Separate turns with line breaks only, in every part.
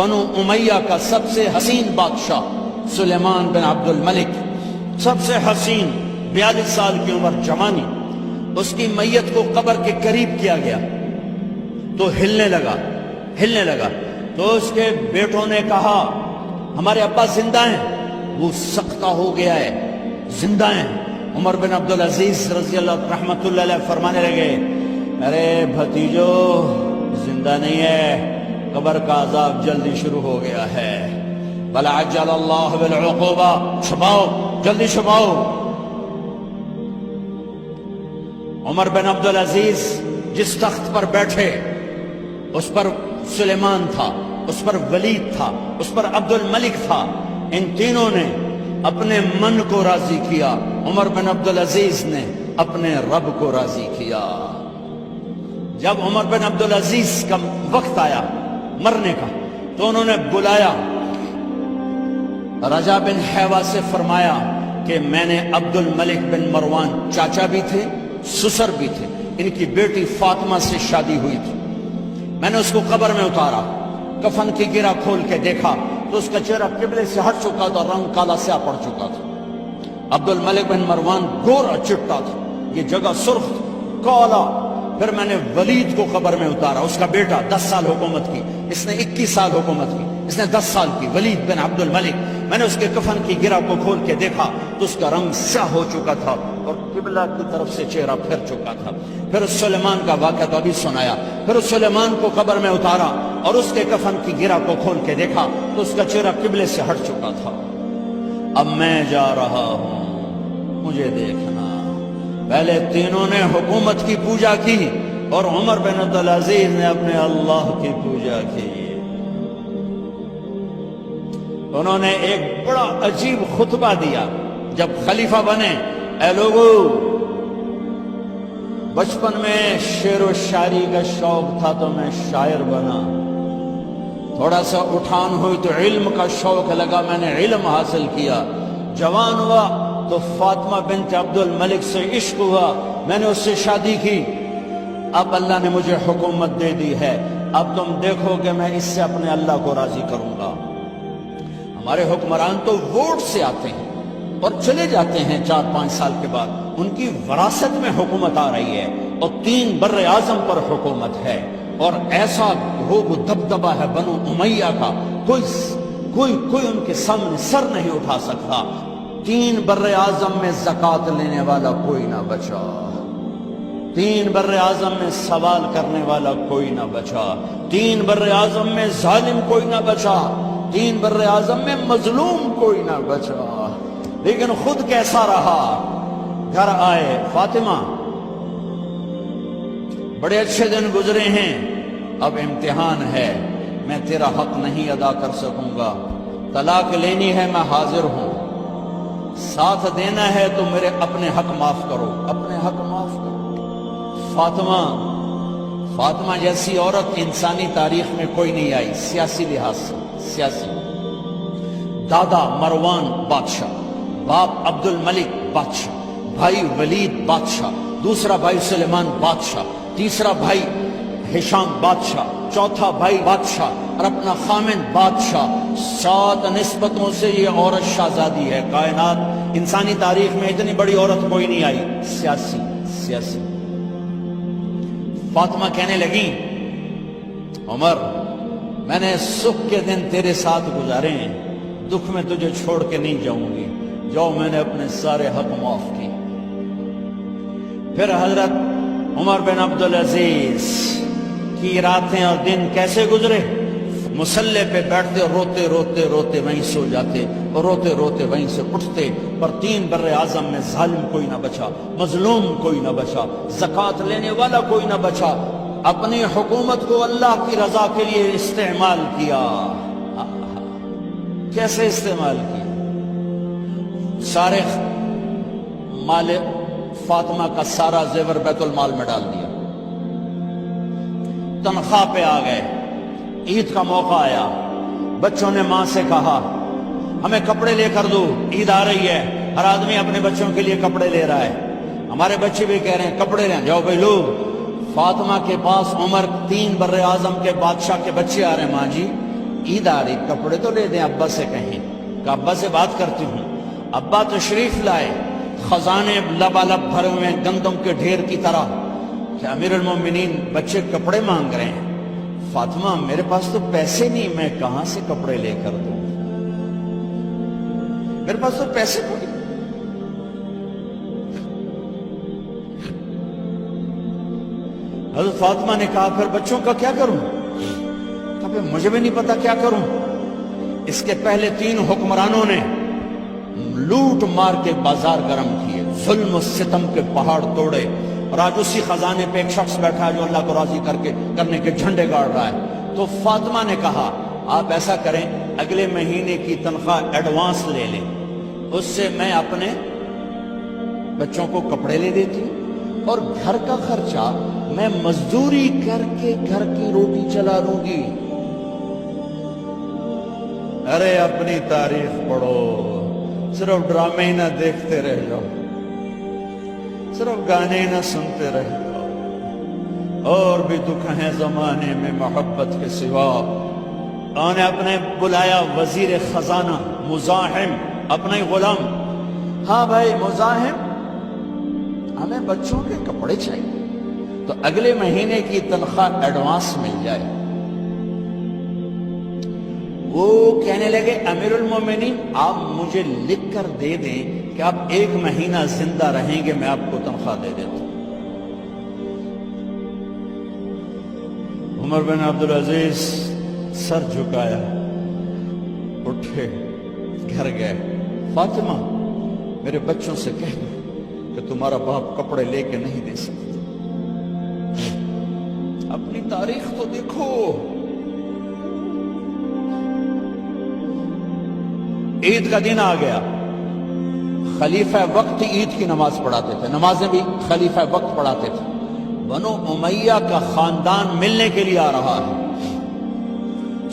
بنو امیہ کا سب سے حسین بادشاہ سلیمان بن عبد الملک، سب سے حسین، 42 سال کی عمر، جوانی، اس کی میت کو قبر کے قریب کیا گیا تو ہلنے لگا تو اس کے بیٹوں نے کہا ہمارے ابا زندہ ہیں، وہ سختہ ہو گیا ہے، زندہ ہیں۔ عمر بن عبدالعزیز رضی اللہ رحمت اللہ علیہ فرمانے لگے ارے بھتیجو زندہ نہیں ہے، قبر کا عذاب جلدی شروع ہو گیا ہے، بل عجل اللہ بالعقوبہ، چھپاؤ جلدی چھپاؤ۔ عمر بن عبدالعزیز جس تخت پر بیٹھے اس پر سلیمان تھا، اس پر ولید تھا، اس پر عبد الملک تھا، ان تینوں نے اپنے من کو راضی کیا، عمر بن عبدالعزیز نے اپنے رب کو راضی کیا۔ جب عمر بن عبدالعزیز کا وقت آیا مرنے کا تو انہوں نے بلایا رجا بن حیوہ سے، فرمایا کہ میں نے عبد الملک بن مروان، چاچا بھی تھے سسر بھی تھے، ان کی بیٹی فاطمہ سے شادی ہوئی تھی، میں نے اس کو قبر میں اتارا، کفن کی گرہ کھول کے دیکھا تو اس کا چہرہ قبلے سے ہٹ چکا تھا، رنگ کالا سیاہ پڑ چکا تھا۔ عبد الملک بن مروان گورا چٹا تھا، یہ جگہ سرخ کالا۔ پھر میں نے ولید کو قبر میں اتارا، اس کا بیٹا 10 سال حکومت کی، اس نے 21 سال حکومت کی، اس نے 10 سال کی، ولید بن عبد الملک۔ میں نے اس کے کفن کی گرہ کو کھول کے دیکھا تو اس کا رنگ سیاہ ہو چکا تھا اور قبلہ کی طرف سے چہرہ پھر چکا تھا۔ پھر اس سلیمان کا واقعہ تو ابھی سنایا، پھر اس سلیمان کو قبر میں اتارا اور اس کے کفن کی گرہ کو کھول کے دیکھا تو اس کا چہرہ قبلے سے ہٹ چکا تھا۔ اب میں جا رہا ہوں، مجھے دیکھنا۔ پہلے تینوں نے حکومت کی پوجا کی اور عمر بن عبدالعزیز نے اپنے اللہ کی پوجا کی۔ انہوں نے ایک بڑا عجیب خطبہ دیا جب خلیفہ بنے، اے لوگو، بچپن میں شعر و شاعری کا شوق تھا تو میں شاعر بنا، تھوڑا سا اٹھان ہوئی تو علم کا شوق لگا، میں نے علم حاصل کیا، جوان ہوا تو فاطمہ بنت عبد الملک سے عشق ہوا، میں نے اس سے شادی کی، اب اللہ نے مجھے حکومت دے دی ہے، اب تم دیکھو کہ میں اس سے اپنے اللہ کو راضی کروں گا۔ ہمارے حکمران تو ووٹ سے آتے ہیں اور چلے جاتے ہیں 4-5 سال کے بعد، ان کی وراثت میں حکومت آ رہی ہے اور 3 بر اعظم پر حکومت ہے اور ایسا روب و دبدبہ ہے بنو امیہ کا، کوئی ان کے سامنے سر نہیں اٹھا سکتا۔ 3 بر اعظم میں زکوٰۃ لینے والا کوئی نہ بچا، 3 بر اعظم میں سوال کرنے والا کوئی نہ بچا، 3 بر اعظم میں ظالم کوئی نہ بچا، 3 بر اعظم میں مظلوم کوئی نہ بچا۔ لیکن خود کیسا رہا؟ گھر آئے، فاطمہ بڑے اچھے دن گزرے ہیں، اب امتحان ہے، میں تیرا حق نہیں ادا کر سکوں گا، طلاق لینی ہے میں حاضر ہوں، ساتھ دینا ہے تو میرے اپنے حق معاف کرو، اپنے حق معاف کرو۔ فاطمہ جیسی عورت انسانی تاریخ میں کوئی نہیں آئی، سیاسی لحاظ سے، سیاسی۔ دادا مروان بادشاہ، باپ عبد الملک بادشاہ، بھائی ولید بادشاہ، دوسرا بھائی سلیمان بادشاہ، تیسرا بھائی ہشام بادشاہ، چوتھا بھائی بادشاہ اور اپنا خامن بادشاہ، 7 نسبتوں سے یہ عورت شہزادی ہے۔ کائنات انسانی تاریخ میں اتنی بڑی عورت کوئی نہیں آئی، سیاسی۔ فاطمہ کہنے لگی عمر، میں نے سکھ کے دن تیرے ساتھ گزارے ہیں، دکھ میں تجھے چھوڑ کے نہیں جاؤں گی، جو میں نے اپنے سارے حق معاف کی۔ پھر حضرت عمر بن عبدالعزیز کی راتیں اور دن کیسے گزرے؟ مسلح پہ بیٹھتے اور روتے وہیں سو جاتے اور روتے وہیں سے اٹھتے، پر 3 بر اعظم میں ظالم کوئی نہ بچا، مظلوم کوئی نہ بچا، زکوٰۃ لینے والا کوئی نہ بچا، اپنی حکومت کو اللہ کی رضا کے لیے استعمال کیا۔ کیسے استعمال کیا؟ سارے مال فاطمہ کا سارا زیور بیت المال میں ڈال دیا، تنخواہ پہ آ گئے، عید کا موقع آیا، بچوں نے ماں سے کہا ہمیں کپڑے لے کر دو، عید آ رہی ہے، ہر آدمی اپنے بچوں کے لیے کپڑے لے رہا ہے، ہمارے بچے بھی کہہ رہے ہیں کپڑے لیں، جاؤ بھائی لو۔ فاطمہ کے پاس عمر 3 بر اعظم کے بادشاہ کے بچے آ رہے ہیں، ماں جی عید آ رہی، کپڑے تو لے دیں ابا سے کہیں کہ ابا سے بات کرتی ہوں۔ ابا تشریف لائے، خزانے لبالب بھرے ہوئے ہیں گندم کے ڈھیر کی طرح کہ امیر المومنین بچے کپڑے مانگ رہے ہیں۔ فاطمہ میرے پاس تو پیسے نہیں، میں کہاں سے کپڑے لے کر دوں، میرے پاس تو پیسے نہیں۔ حضرت فاطمہ نے کہا پھر بچوں کا کیا کروں؟ کہا پھر مجھے بھی نہیں پتا کیا کروں۔ اس کے پہلے 3 حکمرانوں نے لوٹ مار کے بازار گرم کیے، ظلم و ستم کے پہاڑ توڑے، اور آج اسی خزانے پہ ایک شخص بیٹھا ہے جو اللہ کو راضی کرنے کے جھنڈے گاڑ رہا ہے۔ تو فاطمہ نے کہا آپ ایسا کریں، اگلے مہینے کی تنخواہ ایڈوانس لے لیں، اس سے میں اپنے بچوں کو کپڑے لے دیتی ہوں، اور گھر کا خرچہ میں مزدوری کر کے گھر کی روٹی چلا لوں گی۔ ارے اپنی تاریخ پڑھو، صرف ڈرامے ہی نہ دیکھتے رہ جاؤ، صرف گانے ہی نہ سنتے رہ جاؤ، اور بھی دکھ ہیں زمانے میں محبت کے سوا۔ انہوں نے اپنے بلایا وزیر خزانہ مزاحم، اپنا ہی غلام، ہاں بھائی مزاحم ہمیں بچوں کے کپڑے چاہیے، تو اگلے مہینے کی تنخواہ ایڈوانس مل جائے۔ وہ کہنے لگے امیر المومنین آپ مجھے لکھ کر دے دیں کہ آپ 1 مہینہ زندہ رہیں گے، میں آپ کو تنخواہ دے دیتا ہوں۔ عمر بن عبدالعزیز سر جھکایا، اٹھے، گھر گئے، فاطمہ میرے بچوں سے کہہ دو کہ تمہارا باپ کپڑے لے کے نہیں دے سکتا۔ اپنی تاریخ تو دیکھو، عید کا دن آ گیا، خلیفہ وقت عید کی نماز پڑھاتے تھے، نمازیں بھی خلیفہ وقت پڑھاتے تھے۔ بنو امیہ کا خاندان ملنے کے لیے آ رہا ہے،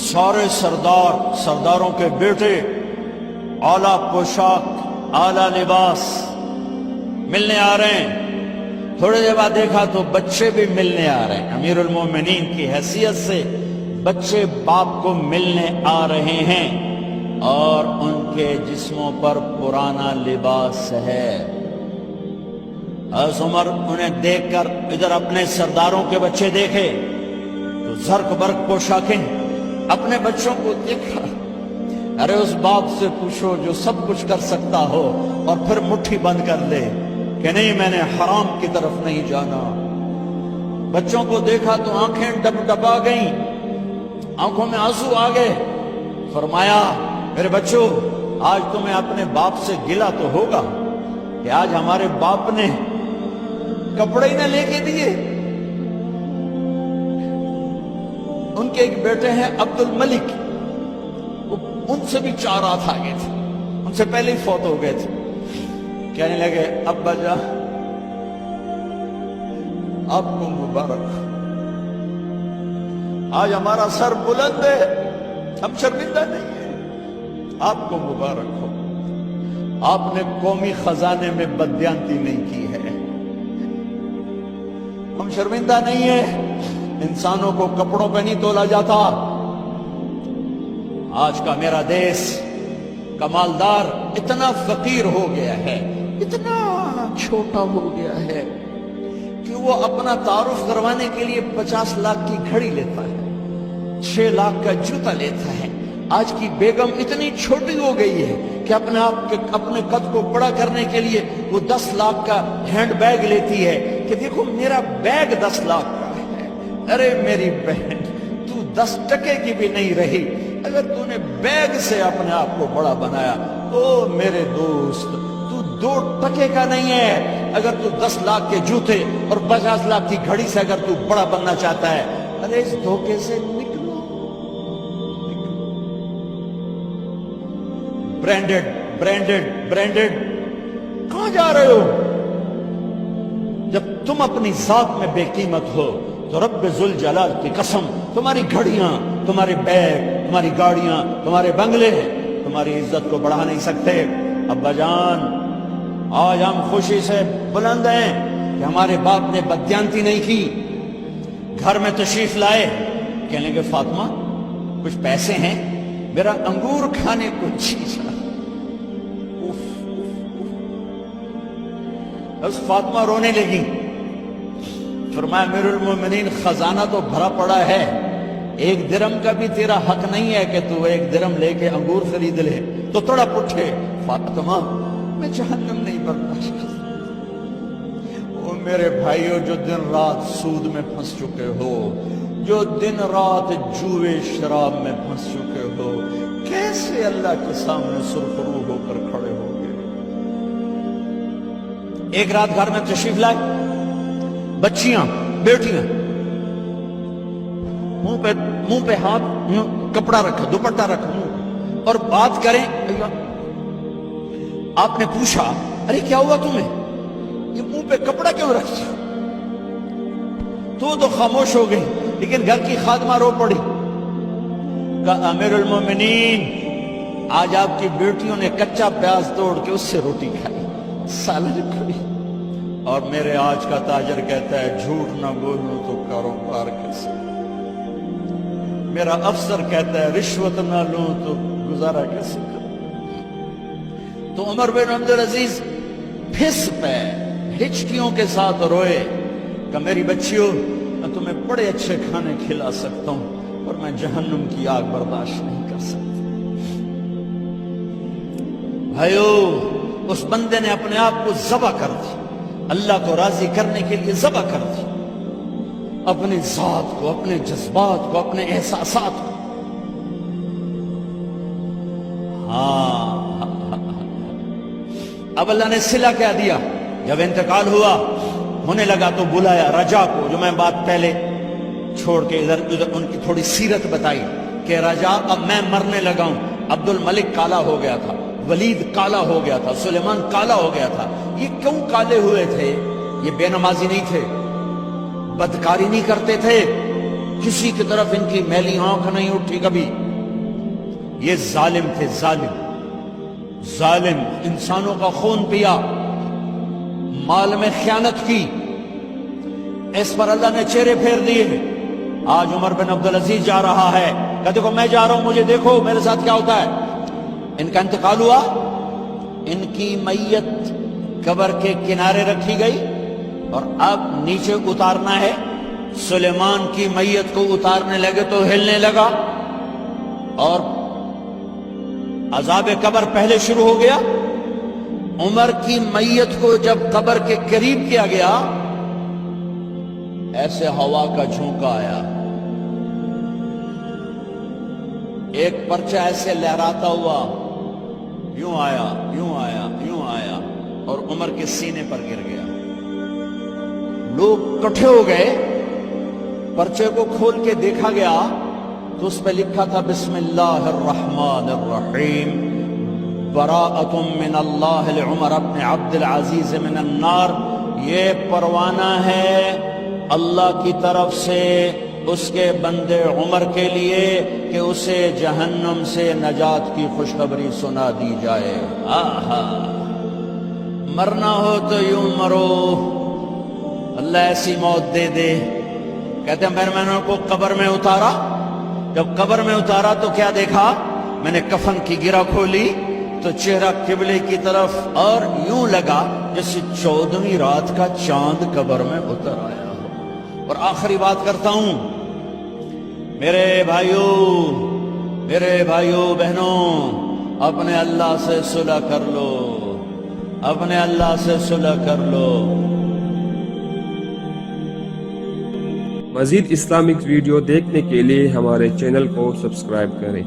سارے سرداروں کے بیٹے اعلیٰ پوشاک، اعلیٰ لباس ملنے آ رہے ہیں۔ تھوڑے دیر بعد دیکھا تو بچے بھی ملنے آ رہے ہیں، امیر المومنین کی حیثیت سے بچے باپ کو ملنے آ رہے ہیں، اور ان کے جسموں پر پرانا لباس ہے۔ حضرت عمر انہیں دیکھ کر ادھر اپنے سرداروں کے بچے دیکھے تو زرق برق پوشاکیں، اپنے بچوں کو دیکھا۔ ارے اس باپ سے پوچھو جو سب کچھ کر سکتا ہو اور پھر مٹھی بند کر لے کہ نہیں میں نے حرام کی طرف نہیں جانا۔ بچوں کو دیکھا تو آنکھیں ڈب ڈبا گئیں، آنکھوں میں آنسو آ گئے۔ فرمایا میرے بچوں آج تمہیں اپنے باپ سے گلہ تو ہوگا کہ آج ہمارے باپ نے کپڑے ہی نہ لے کے دیے۔ ان کے ایک بیٹے ہیں عبد الملک، ان سے بھی 4 ہاتھ آگے تھے، ان سے پہلے ہی فوت ہو گئے تھے۔ کہنے لگے ابا جان آپ کو مبارک، آج ہمارا سر بلند ہے، ہم شرمندہ نہیں ہیں، آپ کو مبارک ہو، آپ نے قومی خزانے میں بددیانتی نہیں کی ہے، ہم شرمندہ نہیں ہیں۔ انسانوں کو کپڑوں پہ نہیں تولا جاتا۔ آج کا میرا دیس کمالدار اتنا فقیر ہو گیا ہے، اتنا چھوٹا ہو گیا ہے کہ وہ اپنا تعارف کروانے کے لیے 50 لاکھ کی گھڑی لیتا ہے، 6 لاکھ کا جوتا لیتا ہے۔ آج کی بیگم اتنی چھوٹی ہو گئی ہے کہ اپنے قد کو بڑا کرنے کے لیے وہ 10 لاکھ کا ہینڈ بیگ لیتی ہے کہ دیکھو میرا بیگ 10 لاکھ کا ہے۔ ارے میری بہن تو 10 ٹکے کی بھی نہیں رہی، اگر تو نے بیگ سے اپنے آپ کو بڑا بنایا تو میرے دوست تو 2 ٹکے کا نہیں ہے۔ اگر تو 10 لاکھ کے جوتے اور 50 لاکھ کی گھڑی سے اگر تو بڑا بننا چاہتا ہے، ارے اس دھوکے سے نکلو۔ برینڈڈ کہاں جا رہے ہو؟ جب تم اپنی ذات میں بے قیمت ہو تو رب ذوالجلال کی قسم تمہاری گھڑیاں، تمہارے بیگ، تمہاری گاڑیاں، تمہارے بنگلے تمہاری عزت کو بڑھا نہیں سکتے۔ ابا جان آج ہم خوشی سے بلند ہیں کہ ہمارے باپ نے بددیانتی نہیں کی۔ گھر میں تشریف لائے، کہنے لگے فاطمہ کچھ پیسے ہیں، میرا انگور کھانے کو جی چاہا۔ بس فاطمہ رونے لگی، فرمایا امیر المومنین خزانہ تو بھرا پڑا ہے، 1 درم کا بھی تیرا حق نہیں ہے کہ تو 1 درم لے کے انگور خرید لے۔ تو تڑپ اٹھے، فاطمہ میں جہنم نہیں برداشت کر سکتا۔ وہ میرے بھائیوں جو دن رات سود میں پھنس چکے ہو، جو دن رات جوئے شراب میں پھنس چکے ہو، کیسے اللہ کے سامنے سرخرو ہو کر کھڑے ہو گے؟ ایک رات گھر میں تشریف لائے، بچیاں بیٹیاں، منہ پہ ہاتھ، کپڑا رکھا، دوپٹہ رکھا منہ، اور بات کریں۔ آپ نے پوچھا ارے کیا ہوا تمہیں، یہ منہ پہ کپڑا کیوں رکھا؟ تو خاموش ہو گئی، لیکن گھر کی خادمہ رو پڑی، کہا امیر المومنین آج آپ کی بیٹیوں نے کچا پیاز توڑ کے اس سے روٹی کھائی، سالن کھائی، اور میرے آج کا تاجر کہتا ہے جھوٹ نہ بولوں تو کاروبار کیسے، میرا افسر کہتا ہے رشوت نہ لوں تو گزارا کیسے کروں۔ تو عمر بن عبدالعزیز پھس پہ ہچکیوں کے ساتھ روئے کہ میری بچیوں میں تمہیں بڑے اچھے کھانے کھلا سکتا ہوں، اور میں جہنم کی آگ برداشت نہیں کر سکتا۔ بھائیو، اس بندے نے اپنے آپ کو ذبح کر دی، اللہ کو راضی کرنے کے لیے ذبح کر دی، اپنی ذات کو، اپنے جذبات کو، اپنے احساسات کو۔ اب اللہ نے صلہ کیا دیا، جب انتقال ہوا ہونے لگا تو بلایا رجا کو، جو میں بات پہلے چھوڑ کے ادھر ان کی تھوڑی سیرت بتائی کہ رجا اب میں مرنے لگا ہوں۔ عبد الملک کالا ہو گیا تھا، ولید کالا ہو گیا تھا، سلیمان کالا ہو گیا تھا۔ یہ کیوں کالے ہوئے تھے؟ یہ بے نمازی نہیں تھے، بدکاری نہیں کرتے تھے، کسی کی طرف ان کی میلی آنکھ نہیں اٹھی کبھی۔ یہ ظالم تھے، ظالم، انسانوں کا خون پیا، مال میں خیانت کی، اس پر اللہ نے چہرے پھیر دیے۔ آج عمر بن عبدالعزیز جا رہا ہے کہ دیکھو میں جا رہا ہوں، مجھے دیکھو میرے ساتھ کیا ہوتا ہے۔ ان کا انتقال ہوا، ان کی میت قبر کے کنارے رکھی گئی، اور اب نیچے اتارنا ہے۔ سلیمان کی میت کو اتارنے لگے تو ہلنے لگا، اور عذاب قبر پہلے شروع ہو گیا۔ عمر کی میت کو جب قبر کے قریب کیا گیا، ایسے ہوا کا جھونکا آیا، ایک پرچہ ایسے لہراتا ہوا یوں آیا، یوں آیا، یوں آیا، اور عمر کے سینے پر گر گیا۔ لوگ اکٹھے ہو گئے، پرچے کو کھول کے دیکھا گیا تو اس پہ لکھا تھا بسم اللہ الرحمن الرحیم، براءۃ من اللہ لعمر بن عبد العزیز من النار۔ یہ پروانہ ہے اللہ کی طرف سے اس کے بندے عمر کے لیے کہ اسے جہنم سے نجات کی خوشخبری سنا دی جائے۔ آہا، مرنا ہو تو یوں مرو، اللہ ایسی موت دے دے۔ کہتے ہیں میں نے ان کو قبر میں اتارا، جب قبر میں اتارا تو کیا دیکھا؟ میں نے کفن کی گرہ کھولی تو چہرہ قبلے کی طرف، اور یوں لگا جیسے 14ویں رات کا چاند قبر میں اتر آیا ہو۔ اور آخری بات کرتا ہوں، میرے بھائیوں بہنوں، اپنے اللہ سے صلح کر لو، اپنے اللہ سے صلح کر لو۔
مزید اسلامک ویڈیو دیکھنے کے لیے ہمارے چینل کو سبسکرائب کریں۔